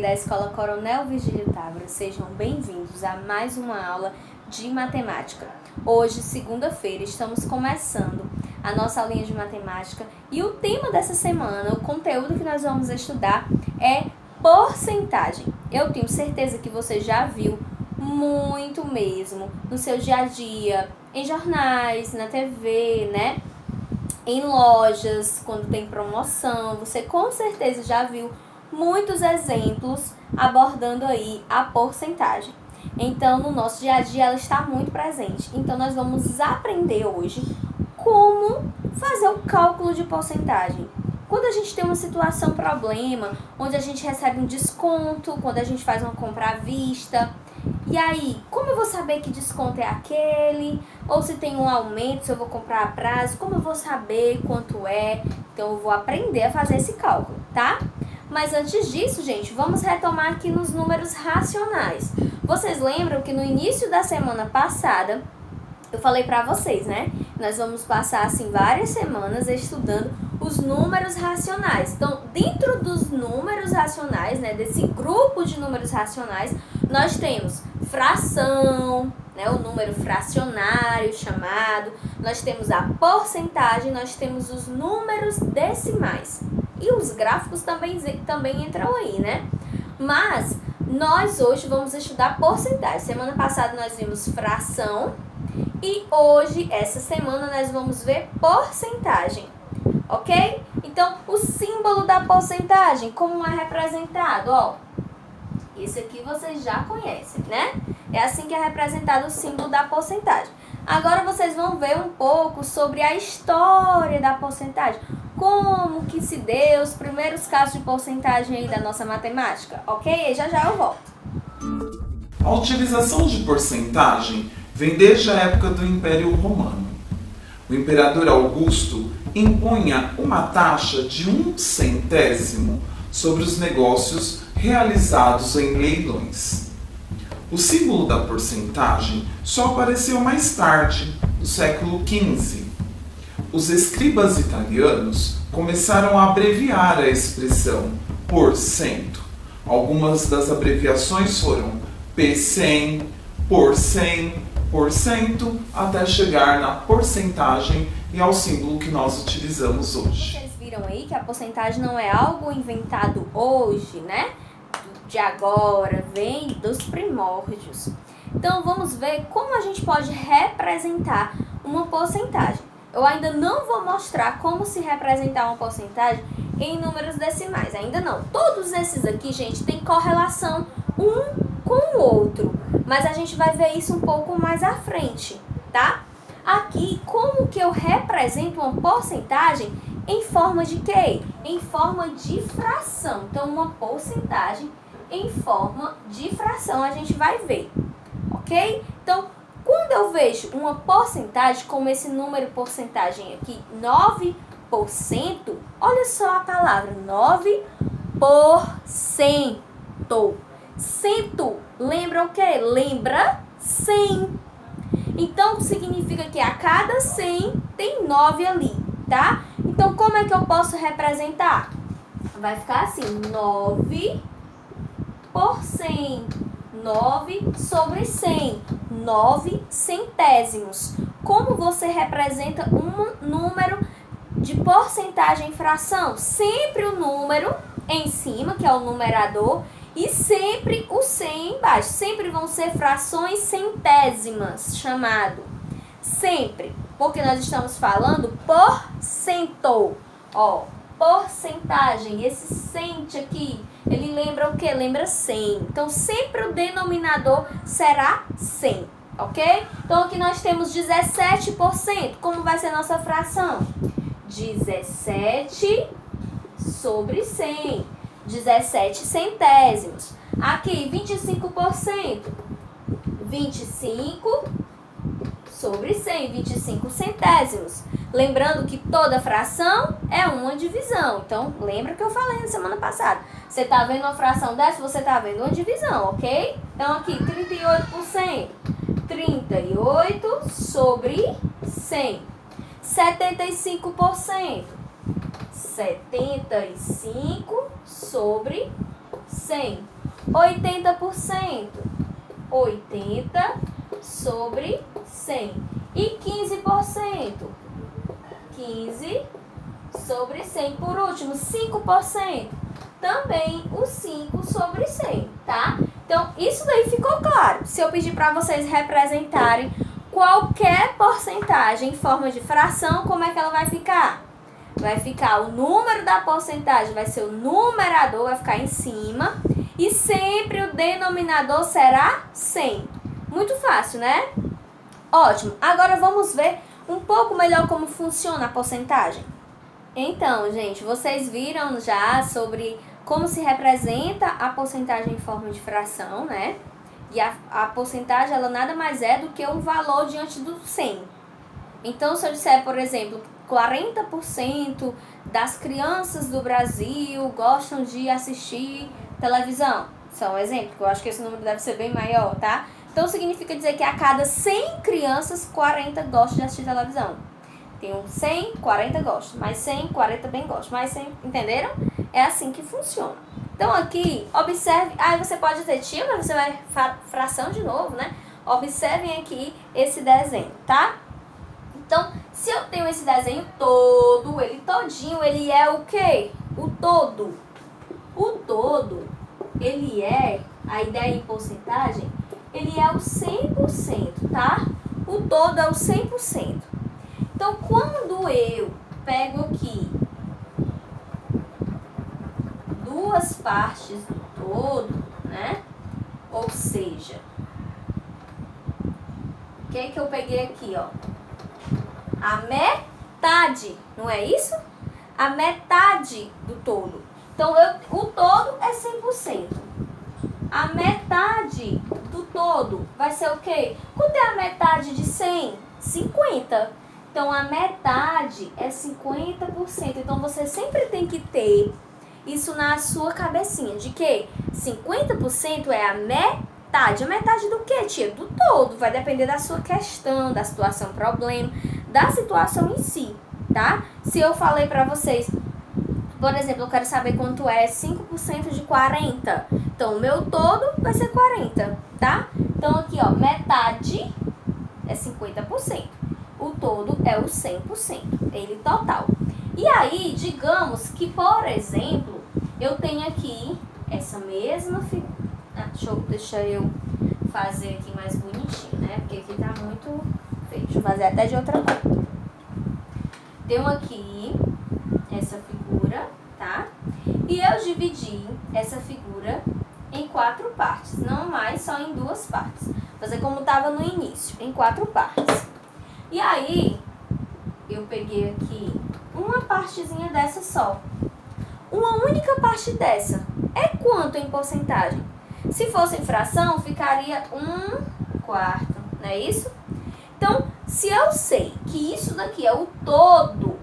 você da Escola Coronel Virgílio Távora, sejam bem-vindos a mais uma aula de matemática. Hoje, segunda-feira, estamos começando a nossa aulinha de matemática e o tema dessa semana, o conteúdo que nós vamos estudar é porcentagem. Eu tenho certeza que você já viu muito mesmo no seu dia a dia, em jornais, na TV, né? Em lojas, quando tem promoção, você com certeza já viu muitos exemplos abordando aí a porcentagem. Então, no nosso dia a dia, ela está muito presente. Então, nós vamos aprender hoje como fazer o cálculo de porcentagem. Quando a gente tem uma situação, problema, onde a gente recebe um desconto, quando a gente faz uma compra à vista, e aí, como eu vou saber que desconto é aquele? Ou se tem um aumento, se eu vou comprar a prazo, como eu vou saber quanto é? Então, eu vou aprender a fazer esse cálculo, tá? Mas antes disso, gente, vamos retomar aqui nos números racionais. Vocês lembram que no início da semana passada, eu falei pra vocês, né? Nós vamos passar, assim, várias semanas estudando os números racionais. Então, dentro dos números racionais, né, desse grupo de números racionais, nós temos fração, né, o número fracionário chamado, nós temos a porcentagem, nós temos os números decimais. E os gráficos também entram aí, né? Mas nós hoje vamos estudar porcentagem. Semana passada nós vimos fração e hoje, essa semana, nós vamos ver porcentagem. Ok? Então, o símbolo da porcentagem, como é representado? Ó, esse aqui vocês já conhecem, né? É assim que é representado o símbolo da porcentagem. Agora vocês vão ver um pouco sobre a história da porcentagem. Como que se deu os primeiros casos de porcentagem aí da nossa matemática, ok? Já já eu volto. A utilização de porcentagem vem desde a época do Império Romano. O imperador Augusto impunha uma taxa de 1/100 sobre os negócios realizados em leilões. O símbolo da porcentagem só apareceu mais tarde, no século XV. Os escribas italianos começaram a abreviar a expressão por cento. Algumas das abreviações foram P100, por 100%, até chegar na porcentagem e ao símbolo que nós utilizamos hoje. Vocês viram aí que a porcentagem não é algo inventado hoje, né? De agora, vem dos primórdios. Então, vamos ver como a gente pode representar uma porcentagem. Eu ainda não vou mostrar como se representar uma porcentagem em números decimais, ainda não. Todos esses aqui, gente, tem correlação um com o outro, mas a gente vai ver isso um pouco mais à frente, tá? Aqui, como que eu represento uma porcentagem em forma de quê? Em forma de fração. Então, uma porcentagem em forma de fração a gente vai ver, ok? Então, quando eu vejo uma porcentagem, como esse número porcentagem aqui, 9%, olha só a palavra, 9%. Cento, lembra o quê? Lembra 100. Então, significa que a cada 100 tem 9 ali, tá? Então, como é que eu posso representar? Vai ficar assim, 9 por 100. 9 sobre 100. 9 centésimos. Como você representa um número de porcentagem em fração? Sempre o número em cima, que é o numerador, e sempre o 100 embaixo. Sempre vão ser frações centésimas, chamado. Sempre. Porque nós estamos falando por cento. Ó, porcentagem. Esse cento aqui, ele lembra o quê? Lembra 100. Então, sempre o denominador será 100. Ok? Então, aqui nós temos 17%. Como vai ser a nossa fração? 17 sobre 100. 17 centésimos. Aqui, 25%. 25 sobre 100. 25 centésimos. Lembrando que toda fração é uma divisão. Então, lembra que eu falei na semana passada. Você está vendo uma fração dessa, você está vendo uma divisão, ok? Então, aqui, 38%. 38 sobre 100. 75%. 75 sobre 100. 80%. 80 sobre 100. E 15%. 15 sobre 100. Por último, 5%. Também o 5 sobre 100, tá? Então, isso daí ficou claro. Se eu pedir para vocês representarem qualquer porcentagem em forma de fração, como é que ela vai ficar? Vai ficar o número da porcentagem, vai ser o numerador, vai ficar em cima. E sempre o denominador será 100. Muito fácil, né? Ótimo. Agora vamos ver um pouco melhor como funciona a porcentagem. Então, gente, vocês viram já sobre como se representa a porcentagem em forma de fração, né? E a porcentagem, ela nada mais é do que um valor diante do 100. Então, se eu disser, por exemplo, 40% das crianças do Brasil gostam de assistir televisão. Só um exemplo, que eu acho que esse número deve ser bem maior, tá? Então, significa dizer que a cada 100 crianças, 40 gostam de assistir televisão. Tem um 100, 40 gostam. Mais 100, 40 bem gostam. Mais 100, entenderam? É assim que funciona. Então, aqui, observe. Aí você pode dizer, tia, mas você vai fração de novo, né? Observem aqui esse desenho, tá? Então, se eu tenho esse desenho todo, ele todinho, ele é o quê? O todo. O todo, ele é, a ideia em porcentagem, ele é o 100%, tá? O todo é o 100%. Então, quando eu pego aqui duas partes do todo, né? Ou seja, o que é que eu peguei aqui, ó? A metade, não é isso? A metade do todo. Então, o todo é 100%. A metade do todo vai ser o quê? Quanto é a metade de 100? 50. Então, a metade é 50%. Então, você sempre tem que ter isso na sua cabecinha. De que 50% é a metade. A metade do quê, tia? Do todo. Vai depender da sua questão, da situação, problema, da situação em si, tá? Se eu falei pra vocês, por exemplo, eu quero saber quanto é 5% de 40. Então, o meu todo vai ser 40, tá? Então, aqui, ó, metade é 50%. O todo é o 100%, ele total. E aí, digamos que, por exemplo, eu tenho aqui essa mesma figura. Deixa eu fazer aqui mais bonitinho, né? Porque aqui tá muito feio. Deixa eu fazer até de outra cor. Tenho aqui essa figura, tá? E eu dividi essa figura em 4 partes, não mais só em 2 partes. Vou fazer como estava no início, em 4 partes. E aí, eu peguei aqui uma partezinha dessa só. Uma única parte dessa é quanto em porcentagem? Se fosse em fração, ficaria 1/4, não é isso? Então, se eu sei que isso daqui é o todo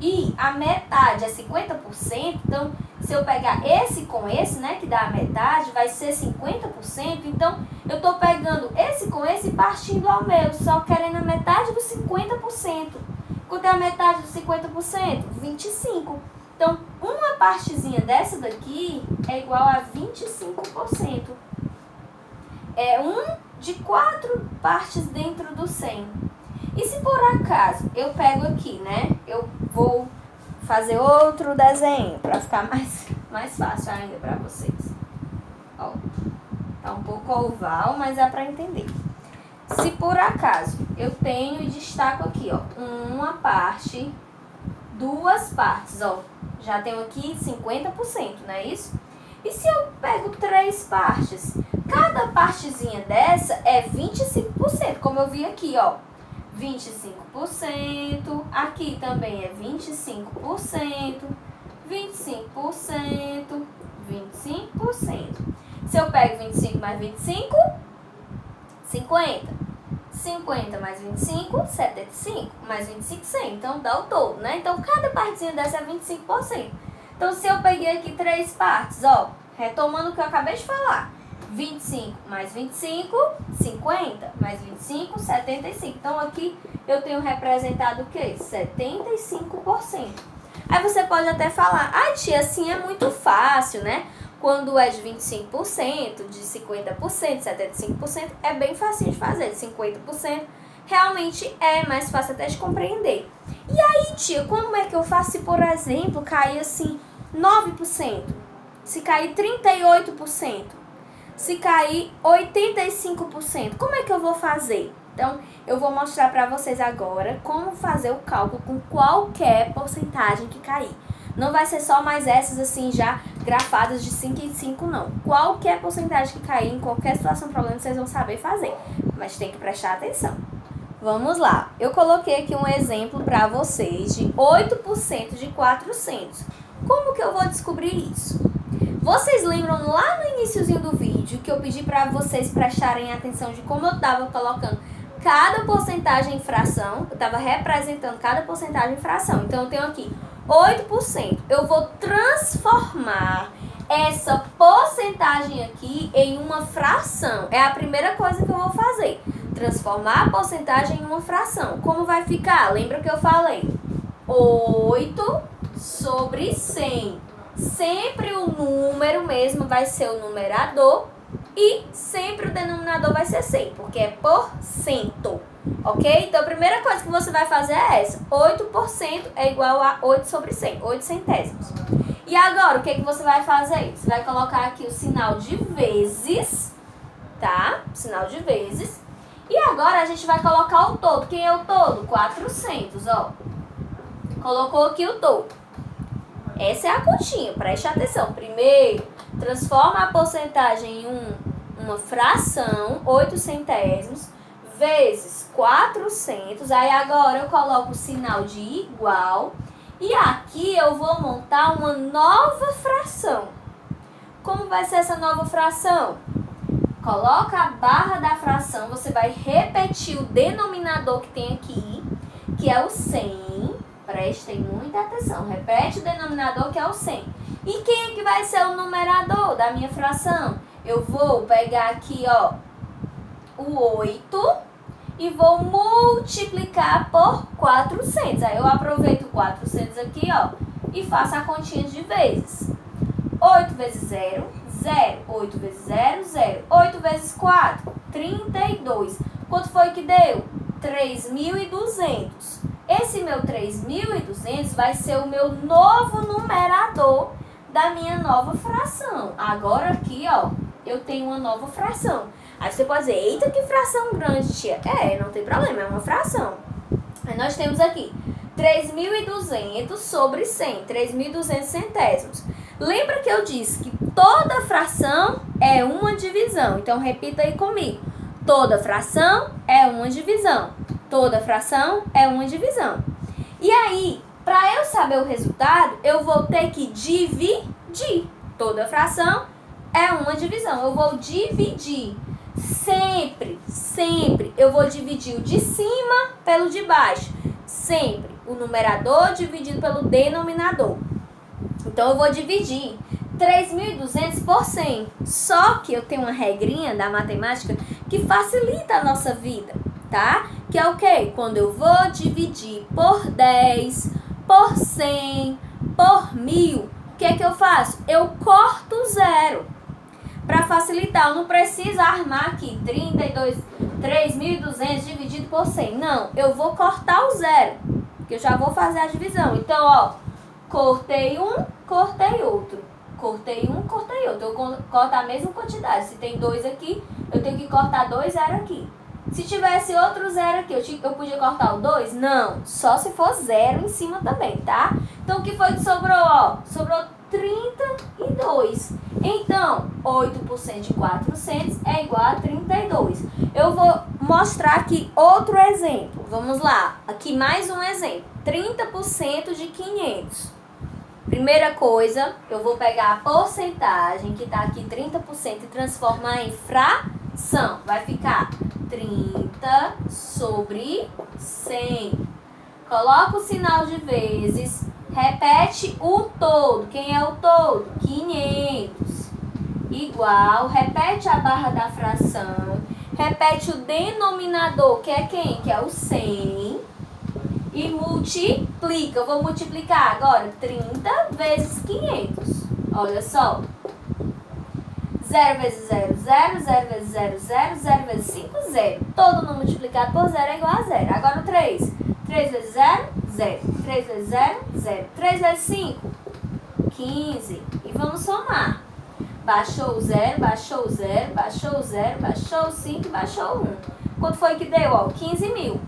e a metade é 50%, então, se eu pegar esse com esse, né, que dá a metade, vai ser 50%. Então, eu estou pegando esse com esse e partindo ao meu, só querendo a metade dos 50%. Quanto é a metade dos 50%? 25%. Então, uma partezinha dessa daqui é igual a 25%. É 1 de 4 partes dentro do 100. E se por acaso eu pego aqui, né? Eu vou fazer outro desenho para ficar mais fácil ainda para vocês. Ó, tá um pouco oval, mas é para entender. Se por acaso eu tenho e destaco aqui, ó, uma parte, 2 partes, ó, já tenho aqui 50%, não é isso? E se eu pego 3 partes, cada partezinha dessa é 25%, como eu vi aqui, ó. 25%, aqui também é 25%, 25%, 25%. Se eu pego 25 mais 25, 50. 50 mais 25, 75. Mais 25, 100. Então, dá o todo, né? Então, cada partezinha dessa é 25%. Então, se eu peguei aqui 3 partes, ó, retomando o que eu acabei de falar. 25 mais 25, 50. Mais 25, 75. Então, aqui eu tenho representado o quê? 75%. Aí você pode até falar, tia, assim é muito fácil, né? Quando é de 25%, de 50%, 75%, é bem fácil de fazer. De 50%, realmente é mais fácil até de compreender. E aí, tia, como é que eu faço se, por exemplo, cair assim 9%? Se cair 38%? Se cair 85%? Como é que eu vou fazer? Então, eu vou mostrar para vocês agora como fazer o cálculo com qualquer porcentagem que cair. Não vai ser só mais essas assim já grafadas de 5 em 5, não. Qualquer porcentagem que cair, em qualquer situação, problema, vocês vão saber fazer. Mas tem que prestar atenção. Vamos lá. Eu coloquei aqui um exemplo para vocês de 8% de 400. Como que eu vou descobrir isso? Vocês lembram lá no iniciozinho do vídeo que eu pedi para vocês prestarem atenção de como eu estava colocando cada porcentagem em fração? Eu estava representando cada porcentagem em fração. Então, eu tenho aqui 8%. Eu vou transformar essa porcentagem aqui em uma fração. É a primeira coisa que eu vou fazer. Transformar a porcentagem em uma fração. Como vai ficar? Lembra que eu falei? 8 sobre 100. Sempre o número mesmo vai ser o numerador e sempre o denominador vai ser 100, porque é por cento, ok? Então, a primeira coisa que você vai fazer é essa. 8% é igual a 8 sobre 100, 8 centésimos. E agora, o que você vai fazer? Você vai colocar aqui o sinal de vezes, tá? Sinal de vezes. E agora, a gente vai colocar o todo. Quem é o todo? 400, ó. Colocou aqui o todo. Essa é a continha, preste atenção. Primeiro, transforma a porcentagem em uma fração, 8 centésimos, vezes 400. Aí agora eu coloco o sinal de igual. E aqui eu vou montar uma nova fração. Como vai ser essa nova fração? Coloca a barra da fração, você vai repetir o denominador que tem aqui, que é o 100. Prestem muita atenção. Repete o denominador, que é o 100. E quem é que vai ser o numerador da minha fração? Eu vou pegar aqui, ó, o 8 e vou multiplicar por 400. Aí eu aproveito o 400 aqui, ó, e faço a continha de vezes. 8 vezes 0, 0. 8 vezes 0, 0. 8 vezes 4, 32. Quanto foi que deu? 3.200. Esse meu 3.200 vai ser o meu novo numerador da minha nova fração. Agora aqui, ó, eu tenho uma nova fração. Aí você pode dizer, eita, que fração grande, tia. É, não tem problema, é uma fração. Aí nós temos aqui 3.200 sobre 100, 3.200 centésimos. Lembra que eu disse que toda fração é uma divisão. Então, repita aí comigo. Toda fração é uma divisão. Toda fração é uma divisão. E aí, para eu saber o resultado, eu vou ter que dividir. Toda fração é uma divisão. Eu vou dividir. Sempre eu vou dividir o de cima pelo de baixo. Sempre o numerador dividido pelo denominador. Então, eu vou dividir 3.200 por 100. Só que eu tenho uma regrinha da matemática que facilita a nossa vida, tá? Que é o quê? Quando eu vou dividir por 10, por 100, por 1.000, o que é que eu faço? Eu corto o zero. Para facilitar, eu não preciso armar aqui 3.200 dividido por 100. Não, eu vou cortar o zero, que eu já vou fazer a divisão. Então, ó, cortei um, cortei outro. Cortei um, cortei outro. Eu corto a mesma quantidade. Se tem 2 aqui, eu tenho que cortar 2 zero aqui. Se tivesse outro zero aqui, eu podia cortar o 2? Não, só se for zero em cima também, tá? Então, o que foi que sobrou, ó? Sobrou 32. Então, 8% de 400 é igual a 32. Eu vou mostrar aqui outro exemplo. Vamos lá. Aqui mais um exemplo. 30% de 500. Primeira coisa, eu vou pegar a porcentagem, que está aqui 30%, e transformar em fração. Vai ficar 30 sobre 100. Coloca o sinal de vezes. Repete o todo. Quem é o todo? 500. Igual. Repete a barra da fração. Repete o denominador, que é quem? Que é o 100. E multiplica. Eu vou multiplicar agora 30 vezes 500. Olha só. 0 vezes 0, 0. 0 vezes 0, 0. 0 vezes 5, 0. Todo número multiplicado por 0 é igual a 0. Agora o 3. 3 vezes 0, 0. 3 vezes 0, 0. 3 vezes 5, 15. E vamos somar. Baixou o 0, baixou o 0, baixou o 0, baixou o 5 e baixou o 1. Quanto foi que deu? Ó, 15.000.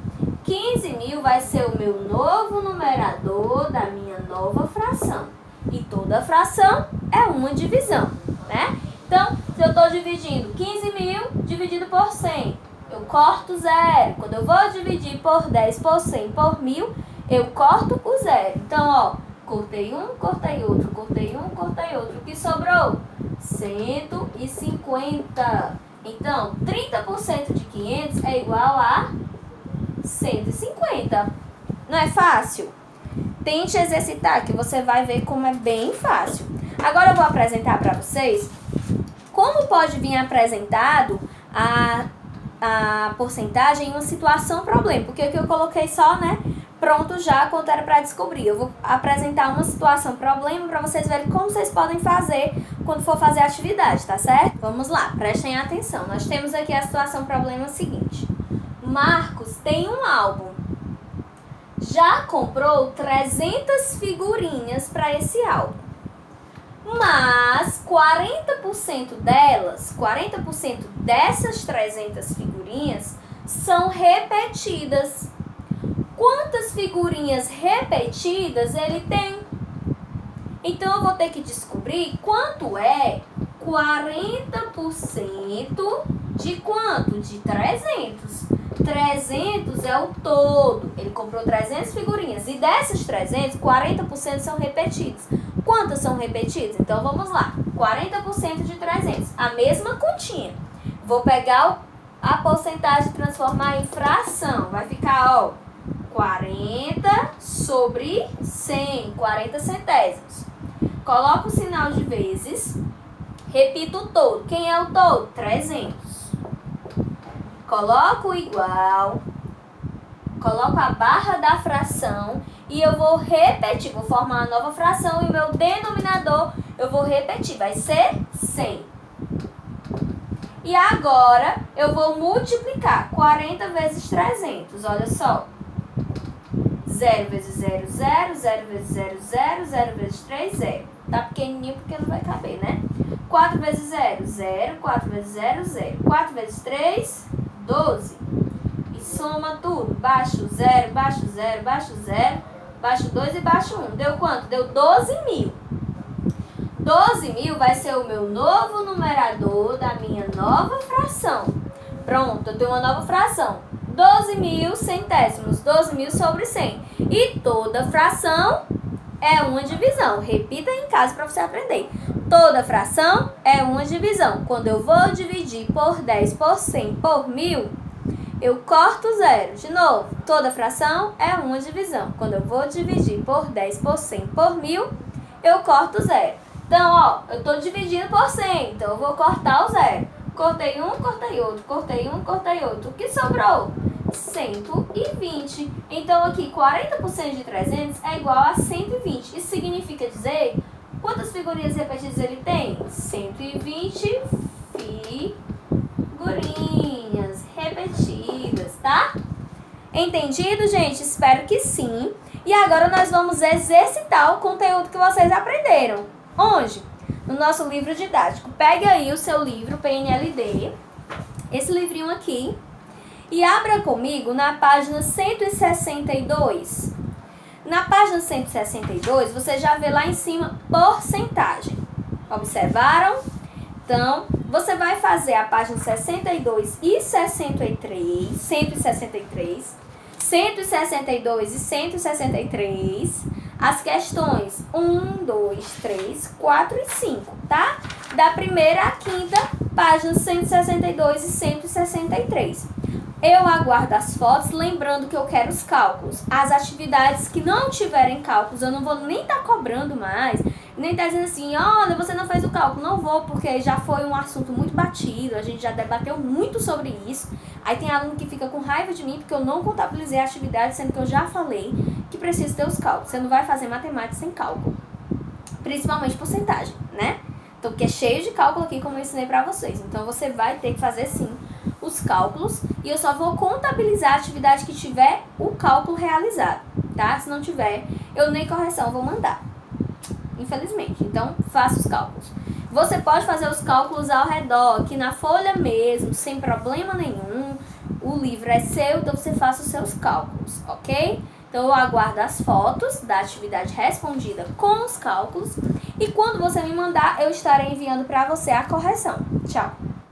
15.000 vai ser o meu novo numerador da minha nova fração. E toda fração é uma divisão, né? Então, se eu estou dividindo 15.000 dividido por 100, eu corto 0. Quando eu vou dividir por 10, por 100, por 1.000, eu corto o 0. Então, ó, cortei um, cortei outro, cortei um, cortei outro. O que sobrou? 150. Então, 30% de 500 é igual a 150. Não é fácil? Tente exercitar, que você vai ver como é bem fácil. Agora eu vou apresentar para vocês como pode vir apresentado a porcentagem em uma situação problema. Porque aqui eu coloquei só, né, pronto já quando era para descobrir. Eu vou apresentar uma situação problema para vocês verem como vocês podem fazer quando for fazer a atividade, tá certo? Vamos lá, prestem atenção. Nós temos aqui a situação problema seguinte. Marcos tem um álbum. Já comprou 300 figurinhas para esse álbum. Mas 40% delas, 40% dessas 300 figurinhas são repetidas. Quantas figurinhas repetidas ele tem? Então eu vou ter que descobrir quanto é 40% de quanto? De 300. 300 é o todo. Ele comprou 300 figurinhas. E dessas 300, 40% são repetidas. Quantas são repetidas? Então vamos lá. 40% de 300. A mesma continha. Vou pegar a porcentagem e transformar em fração. Vai ficar, ó, 40 sobre 100. 40 centésimos. Coloco o sinal de vezes. Repito o todo. Quem é o todo? 300. Coloco o igual, coloco a barra da fração e eu vou repetir, vou formar uma nova fração e o meu denominador eu vou repetir, vai ser 100. E agora eu vou multiplicar 40 vezes 300, olha só. 0 vezes 0, 0, 0 vezes 0, 0, 0 vezes 3, 0. Tá pequenininho porque não vai caber, né? 4 vezes 0, 0, 4 vezes 0, 0. 4 vezes 3, 12. E soma tudo. Baixo 0, baixo 0, baixo 0, baixo 2 e baixo 1. Deu quanto? Deu 12.000. 12.000 vai ser o meu novo numerador da minha nova fração. Pronto, eu tenho uma nova fração. 12.000 centésimos. 12.000 sobre 100. E toda fração é uma divisão. Repita em casa para você aprender. Toda fração é uma divisão. Quando eu vou dividir por 10, por 100, por 1.000, eu corto 0. De novo, toda fração é uma divisão. Quando eu vou dividir por 10, por 100, por 1.000, eu corto 0. Então, ó, eu estou dividindo por 100, então eu vou cortar o 0. Cortei um, cortei outro, cortei um, cortei outro. O que sobrou? 120. Então, aqui, 40% de 300 é igual a 120. Isso significa dizer... Quantas figurinhas repetidas ele tem? 120 figurinhas repetidas, tá? Entendido, gente? Espero que sim. E agora nós vamos exercitar o conteúdo que vocês aprenderam. Onde? No nosso livro didático. Pegue aí o seu livro PNLD, esse livrinho aqui, e abra comigo na página 162. Na página 162, você já vê lá em cima porcentagem. Observaram? Então, você vai fazer a página 62 e 63, 163, 162 e 163, as questões 1, 2, 3, 4 e 5, tá? Da primeira à quinta, páginas 162 e 163. Eu aguardo as fotos, lembrando que eu quero os cálculos. As atividades que não tiverem cálculos, eu não vou nem estar cobrando mais, nem estar dizendo assim, olha, você não fez o cálculo. Não vou, porque já foi um assunto muito batido, a gente já debateu muito sobre isso. Aí tem aluno que fica com raiva de mim, porque eu não contabilizei a atividade, sendo que eu já falei que precisa ter os cálculos. Você não vai fazer matemática sem cálculo, principalmente porcentagem, né? Então, que é cheio de cálculo aqui, como eu ensinei pra vocês. Então, você vai ter que fazer, sim, os cálculos. E eu só vou contabilizar a atividade que tiver o cálculo realizado, tá? Se não tiver, eu nem correção vou mandar. Infelizmente. Então, faça os cálculos. Você pode fazer os cálculos ao redor, aqui na folha mesmo, sem problema nenhum. O livro é seu, então você faça os seus cálculos, ok? Então, eu aguardo as fotos da atividade respondida com os cálculos. E quando você me mandar, eu estarei enviando para você a correção. Tchau!